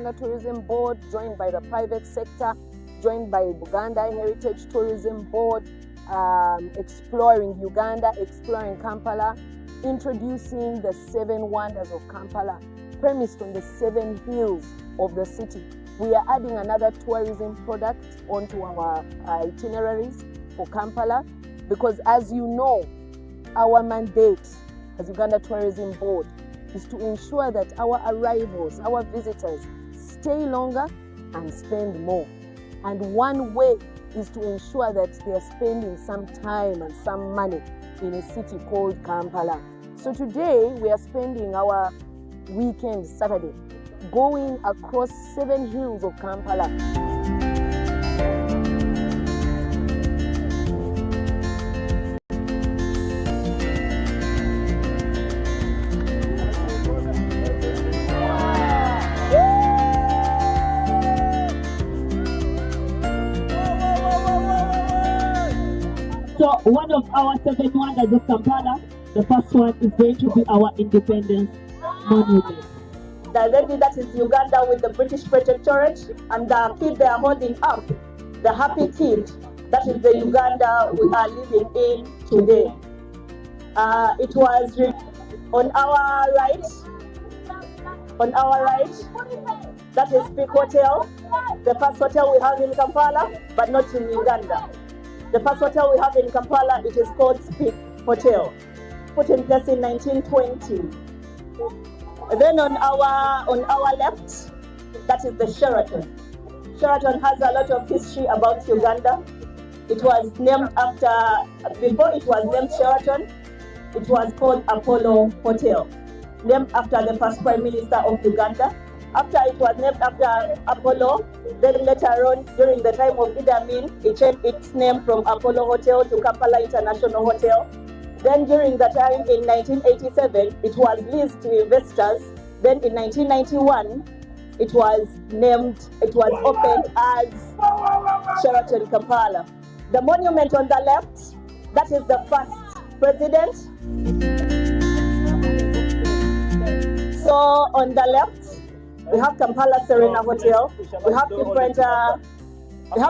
Uganda Tourism Board, joined by the private sector, joined by Buganda Heritage Tourism Board, Exploring Uganda, Exploring Kampala, introducing the Seven Wonders of Kampala, premised on the 7 hills of the city. We are adding another tourism product onto our itineraries for Kampala because, as you know, our mandate as Uganda Tourism Board is to ensure that our arrivals, our visitors, stay longer and spend more. And one way is to ensure that they are spending some time and some money in a city called Kampala. So today we are spending our weekend Saturday going across 7 hills of Kampala. So one of our 7 wonders of Kampala, the first one is going to be our Independence Monument. The lady that is Uganda with the British Protectorate, and the kid they are holding up, the happy kid, that is the Uganda we are living in today. It was on our right, that is Peak Hotel, the first hotel we have in Kampala, but not in Uganda. The first hotel we have in Kampala, it is called Peak Hotel, put in place in 1920. Then on our left, that is the Sheraton. Sheraton has a lot of history about Uganda. It was named after, before it was named Sheraton, it was called Apollo Hotel, named after the first Prime Minister of Uganda. After it was named after Apollo, then later on, during the time of Idi Amin, it changed its name from Apollo Hotel to Kampala International Hotel. Then during the time in 1987, it was leased to investors. Then in 1991, it was opened as Sheraton Kampala. The monument on the left, that is the first president. So on the left, we have Kampala Serena Hotel. We have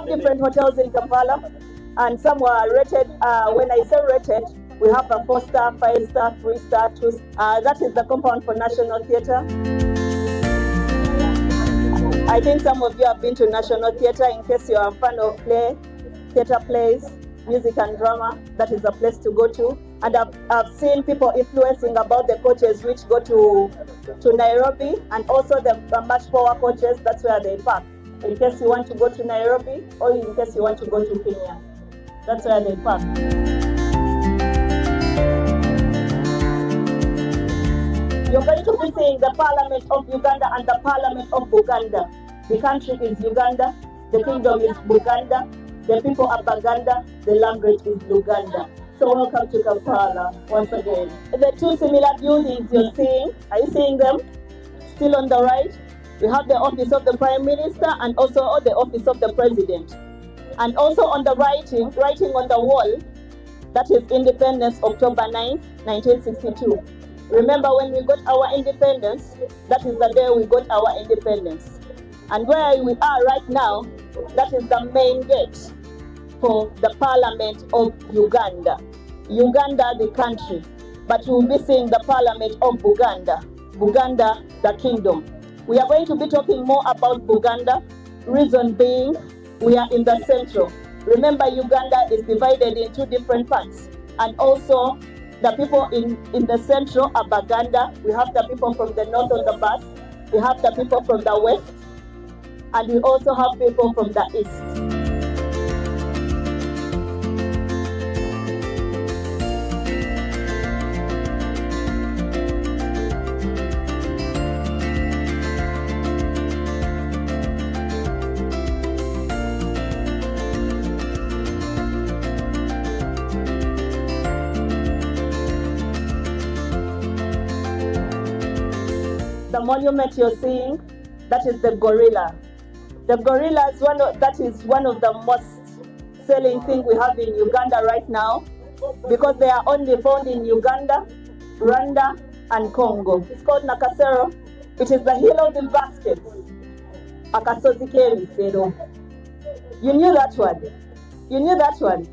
different hotels in Kampala, and some were rated. When I say rated, we have a 4-star, 5-star, 3-star, 2-star. That is the compound for National Theatre. I think some of you have been to National Theatre. In case you are a fan of theatre plays, music and drama, that is a place to go to. And I've seen people influencing about the coaches which go to Nairobi, and also the much power coaches, that's where they park. In case you want to go to Nairobi, or in case you want to go to Kenya, that's where they park. You're going to be seeing the Parliament of Uganda and the Parliament of Buganda. The country is Uganda, the kingdom is Buganda, the people are Baganda, the language is Luganda. So welcome to Kampala once again. The 2 similar buildings you're seeing, are you seeing them? Still on the right, we have the office of the Prime Minister and also the office of the President. And also on the writing on the wall, that is Independence, October 9th, 1962. Remember when we got our independence, that is the day we got our independence. And where we are right now, that is the main gate for the Parliament of Uganda. Uganda, the country, but you will be seeing the Parliament of Buganda. Buganda, the kingdom. We are going to be talking more about Buganda, reason being we are in the central. Remember, Uganda is divided in 2 different parts, and also the people in the central are Baganda. We have the people from the north on the bus, we have the people from the west, and we also have people from the east. The monument you're seeing, that is the gorilla. The gorilla is one of the most selling thing we have in Uganda right now, because they are only found in Uganda, Rwanda, and Congo. It's called Nakasero. It is the hill of the baskets. Akasozi k'ebisero. You knew that one? You knew that one?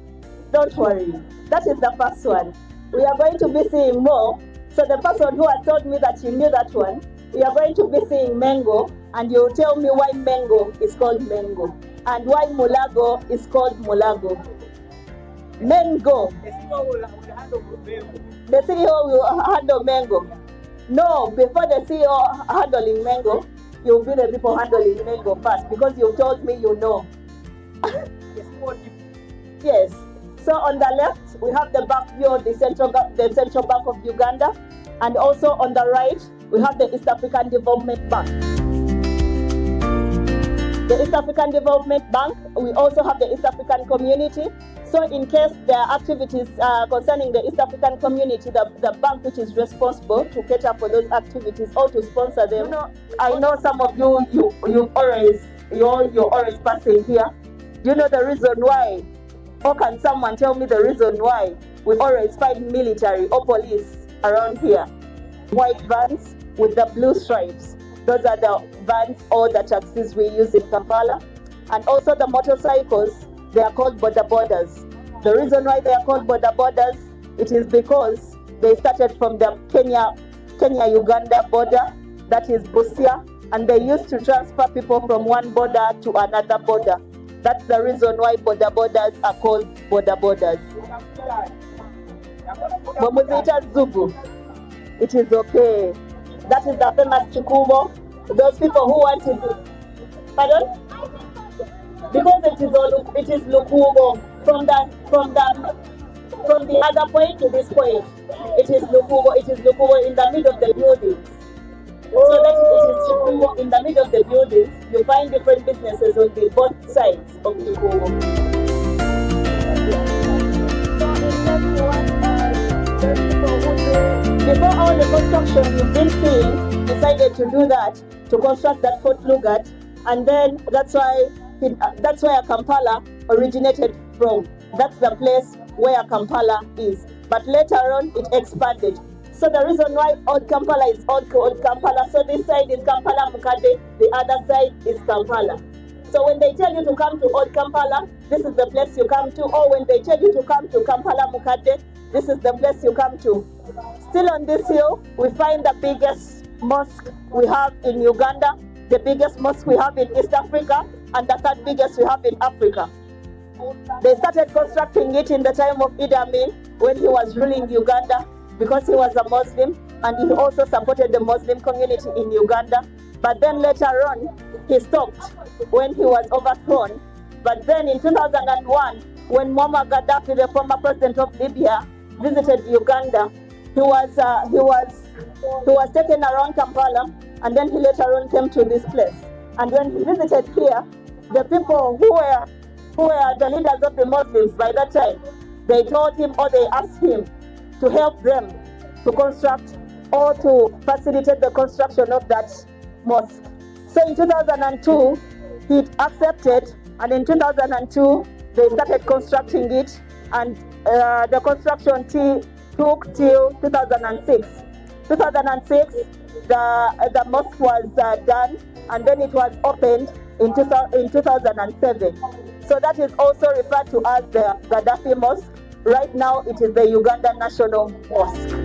Don't worry. That is the first one. We are going to be seeing more. So the person who has told me that you knew that one, we are going to be seeing mango, and you'll tell me why mango is called mango and why mulago is called mulago. Mango. The CEO will handle mango. No, before the CEO handling mango, you'll be the people handling mango first, because you told me you know. Yes. So on the left, we have the back view of the Central Bank of Uganda, and also on the right, we have the East African Development Bank. The East African Development Bank, we also have the East African Community. So in case there are activities concerning the East African community, the bank which is responsible to cater for those activities or to sponsor them. You know, I know some of you're always passing here. Do you know the reason why? Or can someone tell me the reason why we always find military or police around here? White vans with the blue stripes. Those are the vans or the taxis we use in Kampala. And also the motorcycles, they are called border borders. The reason why they are called border borders, it is because they started from the Kenya-Uganda border, that is Busia, and they used to transfer people from one border to another border. That's the reason why border borders are called border borders. Momuzita Zugu. It is okay. That is the famous Chukubo. Those people who want to do. Pardon? Because it is Lukubo from the other point to this point. It is Lukubo in the middle of the buildings. So that it is Chukubo in the middle of the buildings. You find different businesses on the both sides of Chukubo. Before all the construction you've been seeing, decided to do that, to construct that Fort Lugard, and then that's where Kampala originated from. That's the place where Kampala is. But later on, it expanded. So the reason why Old Kampala is Old Kampala, so this side is Kampala Mukade, the other side is Kampala. So when they tell you to come to Old Kampala, this is the place you come to. Or when they tell you to come to Kampala Mukade, this is the place you come to. Still on this hill, we find the biggest mosque we have in Uganda, the biggest mosque we have in East Africa, and the third biggest we have in Africa. They started constructing it in the time of Idi Amin when he was ruling Uganda, because he was a Muslim and he also supported the Muslim community in Uganda. But then later on, he stopped when he was overthrown. But then in 2001, when Muammar Gaddafi, the former president of Libya, visited Uganda, he was taken around Kampala, and then he later on came to this place. And when he visited here, the people who were the leaders of the Muslims by that time, they told him, or they asked him to help them to construct or to facilitate the construction of that mosque. So in 2002, he accepted, and in 2002, they started constructing it, and the construction took till 2006. 2006, the mosque was done, and then it was opened in 2007. So that is also referred to as the Gaddafi Mosque. Right now, it is the Uganda National Mosque.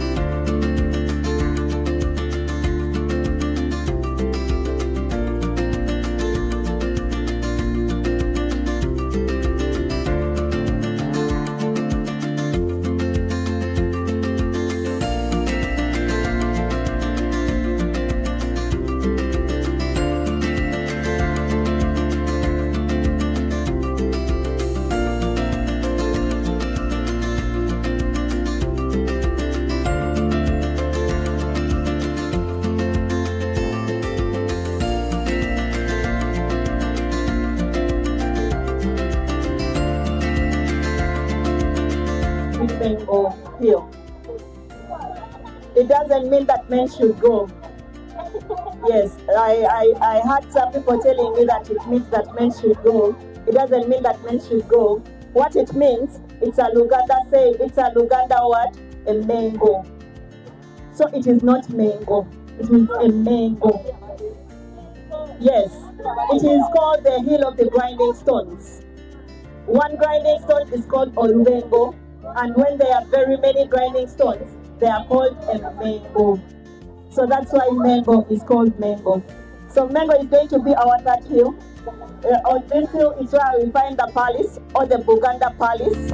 It doesn't mean that men should go. Yes, I heard some people telling me that it means that men should go. It doesn't mean that men should go. What it means, it's a Luganda saying, it's a Luganda word, a mango. So it is not mango, it is a mango. Yes, it is called the Hill of the Grinding Stones. One grinding stone is called Olubengo, and when there are very many grinding stones, they are called a mango. So that's why mango is called mango. So mango is going to be our third hill. On this hill is where we find the palace, or the Buganda Palace.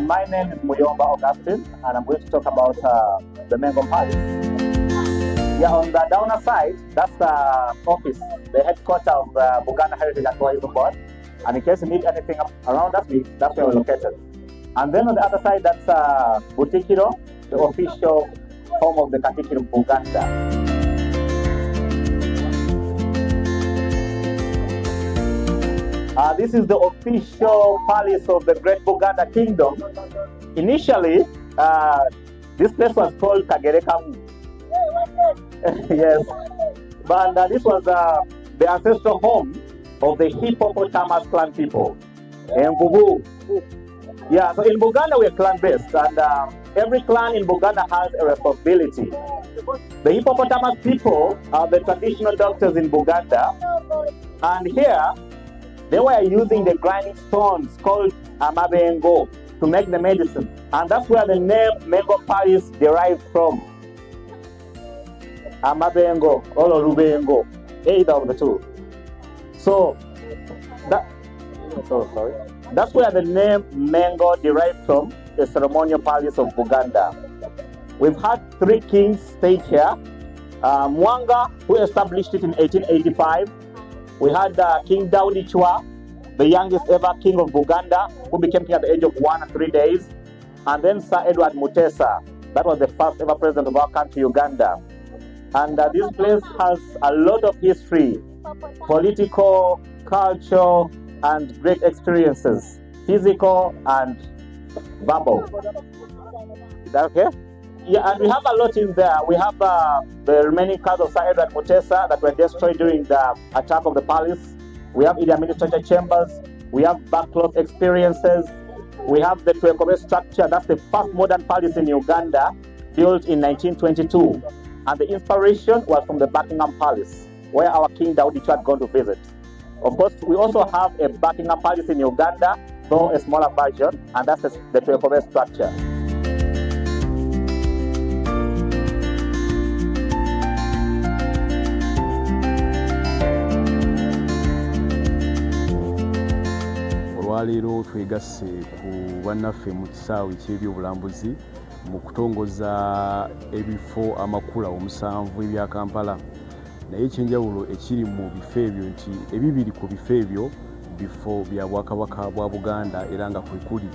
My name is Muyomba Augustine, and I'm going to talk about the Mengo Palace. Yeah, on the downer side, that's the office, the headquarters of Buganda Heritage and Tourism Board. And in case you need anything around us, that's where we're located. And then on the other side, that's Butikiro, the official home of the Katikiro Buganda. This is the official palace of the Great Buganda Kingdom. Initially, this place was called Kagerekamu. Yes, but this was the ancestral home of the hippopotamus clan people. Yeah, so in Buganda we're clan-based, and every clan in Buganda has a responsibility. The hippopotamus people are the traditional doctors in Buganda, and here they were using the grinding stones called amabengo to make the medicine. And that's where the name Mengo Palace derived from. Amabengo or Rubengo, either of the two. So, that's where the name Mengo derived from, the ceremonial palace of Buganda. We've had 3 kings stayed here. Mwanga, who established it in 1885. We had King Daudi Chwa, the youngest ever king of Buganda, who became king at the age of 1 and 3 days. And then Sir Edward Mutesa, that was the first ever president of our country, Uganda. And this place has a lot of history, political, cultural, and great experiences, physical and verbal. Is that okay? Yeah, and we have a lot in there. We have the remaining cars of Sir Edward Mutesa that were destroyed during the attack of the palace. We have Idi Amin torture chambers. We have backcloth experiences. We have the Twekobe structure. That's the first modern palace in Uganda, built in 1922. And the inspiration was from the Buckingham Palace, where our King Daudi had gone to visit. Of course, we also have a Buckingham Palace in Uganda, though a smaller version, and that's the Twekobe structure. Olwaleero twegasse ku bannaffe mu kisaawe ky'ebyobulambuzi mu kutongoza ebifo amakula 7 ebya Kampala. Naye ekyenjawulo ekiri mu bifo ebyo nti ebibiri ku bifo ebyo bifo bya Bwakabaka bwa Buganda era nga kwe kuli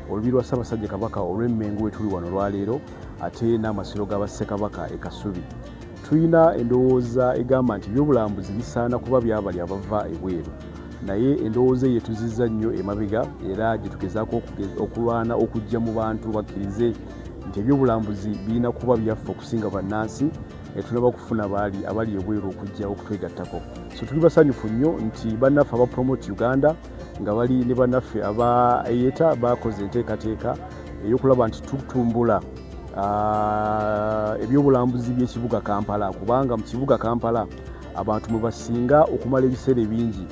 Olubiri lwa Ssaabasajja Kabaka olw'Emmengo wetuli wano olwaleero ate n'amasiro ga Bassekabaka e Kasubi. Tulina endowooza egamba nti ebyobulambuzi bisaana kuba byabali abava ebweru. Naye endowooza ye tuzizza nnyo emabega era gye tugezaako okulwana okujja mu bantu bakkirize nti ebyobulambuzi birina kuba byaffe okusinga bannansi tulaba kufuna abali ebweru okujja okutwegattako. So tuli basanyufu nnyo nti bannaffe aba Promote Uganda nga bali ne bannaffe aba ATEI bakoze enteekateeka ey'okulaba nti tutumbula ebyobulambuzi by'ekibuga Kampala, kubanga mu kibuga Kampala abantu mwe basinga okumala ebiseera bingi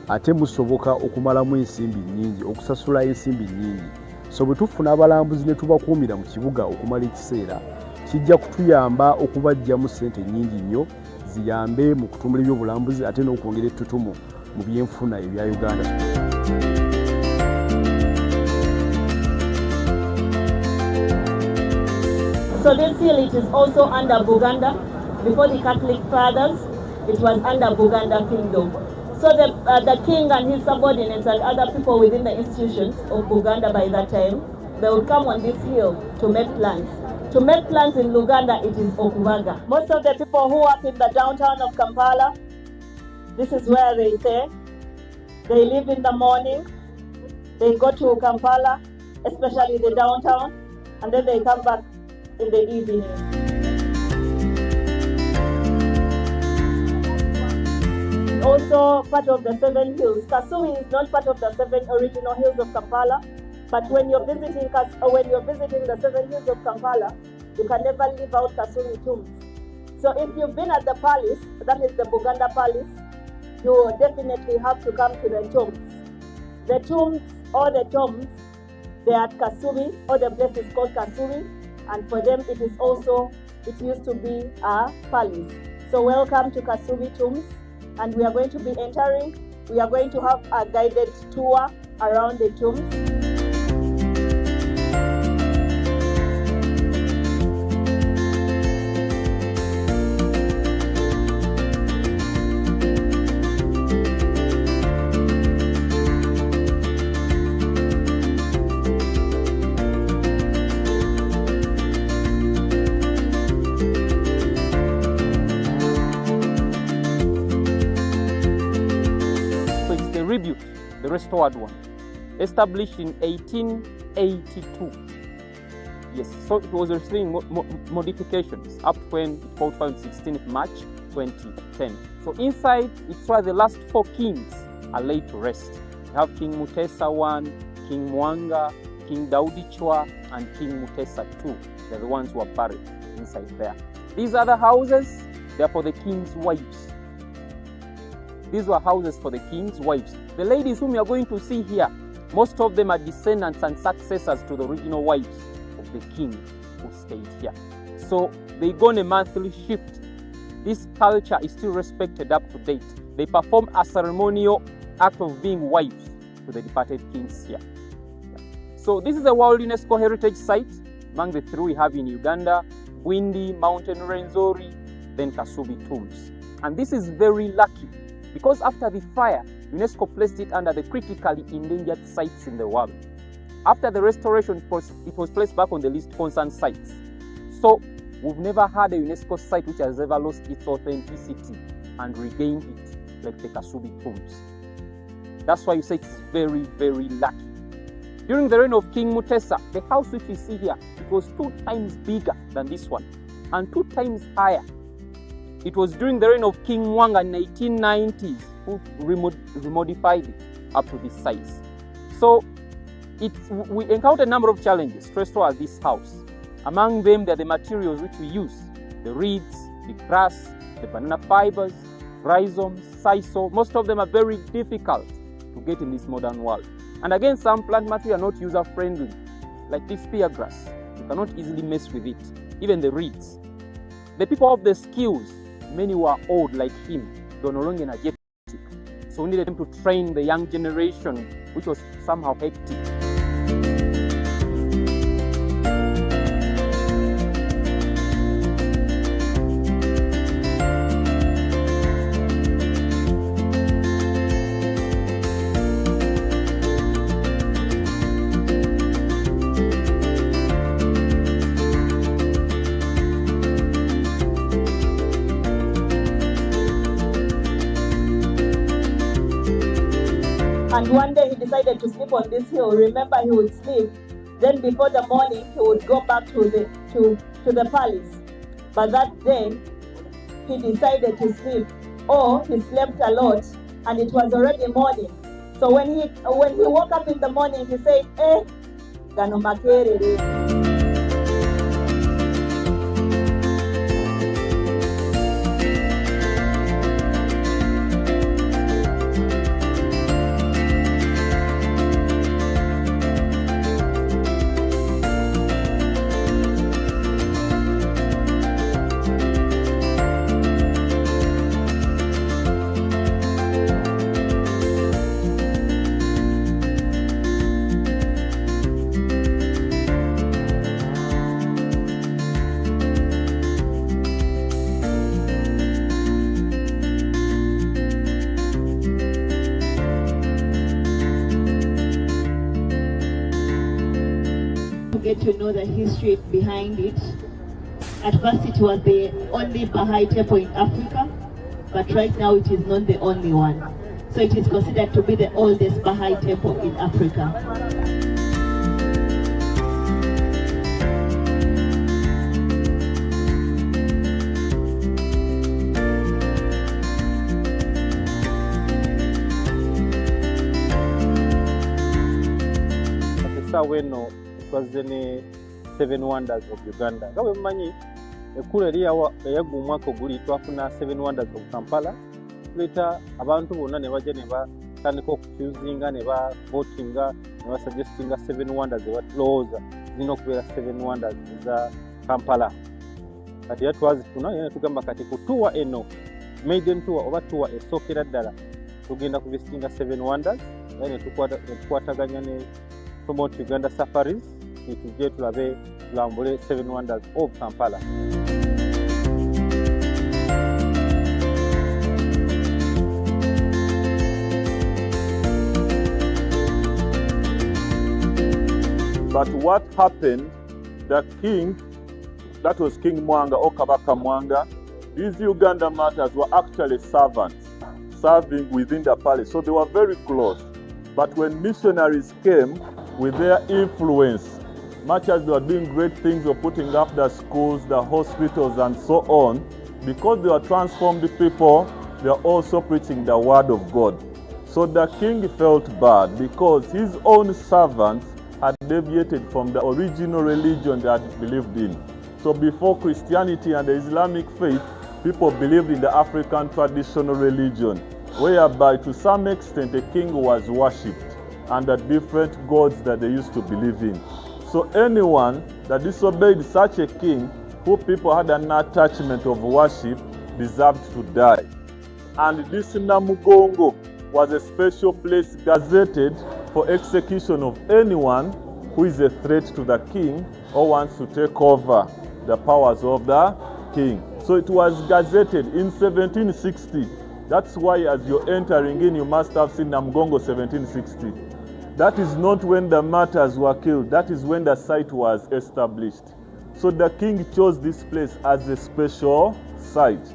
ate musoboka okumalamu ensimbi nnyingi, okusasula ensimbi nnyingi. So bwe tufuna abalambuzi ne tubakuumira mu kibuga okumala ekiseera kijja kutuyamba okubajjamu ssente nnyingi nnyo ziyambe mu kutumbula ebyobulambuzi ate n'okwongera ettutumu mu byenfuna ebya Uganda. So this hill, it is also under Buganda. Before the Catholic fathers, it was under Buganda Kingdom. So the king and his subordinates and other people within the institutions of Buganda by that time, they would come on this hill to make plans. To make plans in Luganda, it is Okubaga. Most of the people who work in the downtown of Kampala, this is where they stay. They leave in the morning, They go to Kampala, especially the downtown, and then they come back in the evening. Also part of the 7 hills. Kasumi is not part of the 7 original hills of Kampala, but when you're visiting the 7 hills of Kampala, you can never leave out Kasumi tombs. So if you've been at the palace, that is the Buganda Palace, you definitely have to come to the tombs. The tombs, they are at Kasumi, or the place is called Kasumi, and for them it used to be a palace. So welcome to Kasumi tombs, and we are going to be entering. We are going to have a guided tour around the tombs. The restored one, established in 1882. Yes, so it was receiving modifications up when it called on 16th March 2010. So inside, it's where the last 4 kings are laid to rest. We have King Mutesa I, King Mwanga, King Daudi Chwa, and King Mutesa II. They're the ones who are buried inside there. These other houses, they're for the king's wives. These were houses for the king's wives. The ladies whom you are going to see here, most of them are descendants and successors to the original wives of the king who stayed here. So they go on a monthly shift. This culture is still respected up to date. They perform a ceremonial act of being wives to the departed kings here. So this is a World UNESCO Heritage Site. Among the 3 we have in Uganda, Bwindi, Mountain Rwenzori, then Kasubi Tombs. And this is very lucky, because after the fire, UNESCO placed it under the critically endangered sites in the world. After the restoration, it was placed back on the list concerned sites. So we've never had a UNESCO site which has ever lost its authenticity and regained it, like the Kasubi Tombs. That's why you say it's very, very lucky. During the reign of King Mutesa, the house which we see here, it was 2 times bigger than this one and 2 times higher. It was during the reign of King Mwanga in the 1890s who remodified it up to this size. So we encountered a number of challenges to restore this house. Among them, there are the materials which we use: the reeds, the grass, the banana fibers, rhizomes, sisal. Most of them are very difficult to get in this modern world. And again, some plant material are not user-friendly, like this spear grass. You cannot easily mess with it, even the reeds. The people have the skills. Many were old like him, they were no longer energetic. So we needed him to train the young generation, which was somehow hectic. And one day he decided to sleep on this hill. Remember, he would sleep. Then before the morning, he would go back to the palace. But that day, he decided to sleep. Or he slept a lot, and it was already morning. So when he woke up in the morning, he said, gano makerere. Get to know the history behind it. At first it was the only Baha'i temple in Africa, but right now it is not the only one. So it is considered to be the oldest Baha'i temple in Africa. Weno twaze ne Seven Wonders of Uganda. Nga bwe mumanyi ekkulu eri eyagwa omwaka oguli twafuna Seven Wonders of Kampala. Tuleeta abantu bonna ne bajja ne batandika okukyuzinga ne bavotinga ne basuggestinga Seven Wonders ebatulowooza zirina okubeera Seven Wonders za Kampala. Kati era twazifuna era ne tugamba kati ku tuwa eno maiden tour oba tuwa esookera ddala tugenda kuvisitinga Seven Wonders era ne tukwataganya ne Promote Uganda Safaris tujje tulabe tulambule Seven Wonders of Kampala. But what happened, the king, that was King Mwanga or Kabaka Mwanga, these Uganda martyrs were actually servants, serving within the palace. So they were very close. But when missionaries came, with their influence, much as they were doing great things of putting up the schools, the hospitals, and so on, because they were transformed people, they are also preaching the word of God. So the king felt bad because his own servants had deviated from the original religion they had believed in. So before Christianity and the Islamic faith, people believed in the African traditional religion, whereby to some extent the king was worshipped and the different gods that they used to believe in. So anyone that disobeyed such a king, who people had an attachment of worship, deserved to die. And this Namugongo was a special place gazetted for execution of anyone who is a threat to the king or wants to take over the powers of the king. So it was gazetted in 1760. That's why as you're entering in, you must have seen Namugongo 1760. That is not when the martyrs were killed. That is when the site was established. So the king chose this place as a special site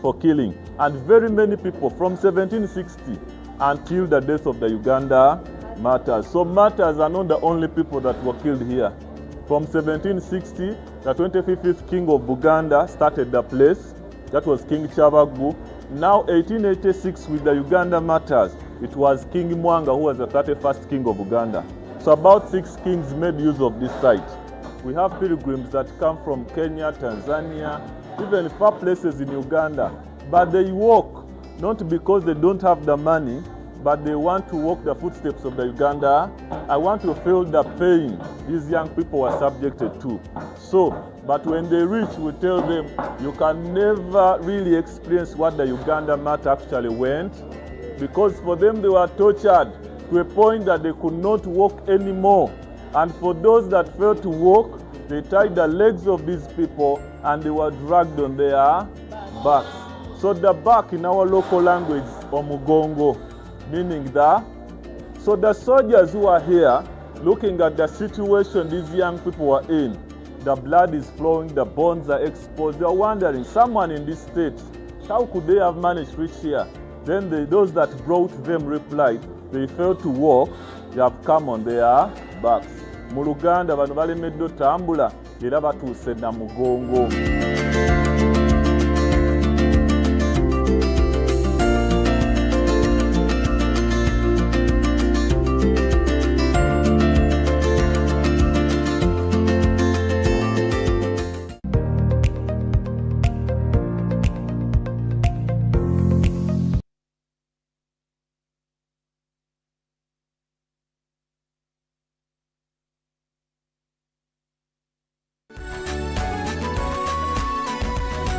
for killing. And very many people from 1760 until the death of the Uganda martyrs. So martyrs are not the only people that were killed here. From 1760, the 25th king of Buganda started the place. That was King Kyabaggu. Now 1886 with the Uganda martyrs, it was King Mwanga who was the 31st king of Uganda. So about 6 kings made use of this site. We have pilgrims that come from Kenya, Tanzania, even far places in Uganda. But they walk, not because they don't have the money, but they want to walk the footsteps of the Uganda. I want to feel the pain these young people were subjected to. So, but when they reach, we tell them, you can never really experience what the Uganda martyr actually went, because for them they were tortured to a point that they could not walk anymore. And for those that failed to walk, they tied the legs of these people and they were dragged on their backs. So the back in our local language is Omugongo, meaning that. So the soldiers who are here, looking at the situation these young people were in, the blood is flowing, the bones are exposed. They are wondering, someone in this state, how could they have managed to reach here? Then those that brought them replied, they failed to walk, they have come on their backs. Mu Luganda bano balemedde otambula era batuuse Namugongo.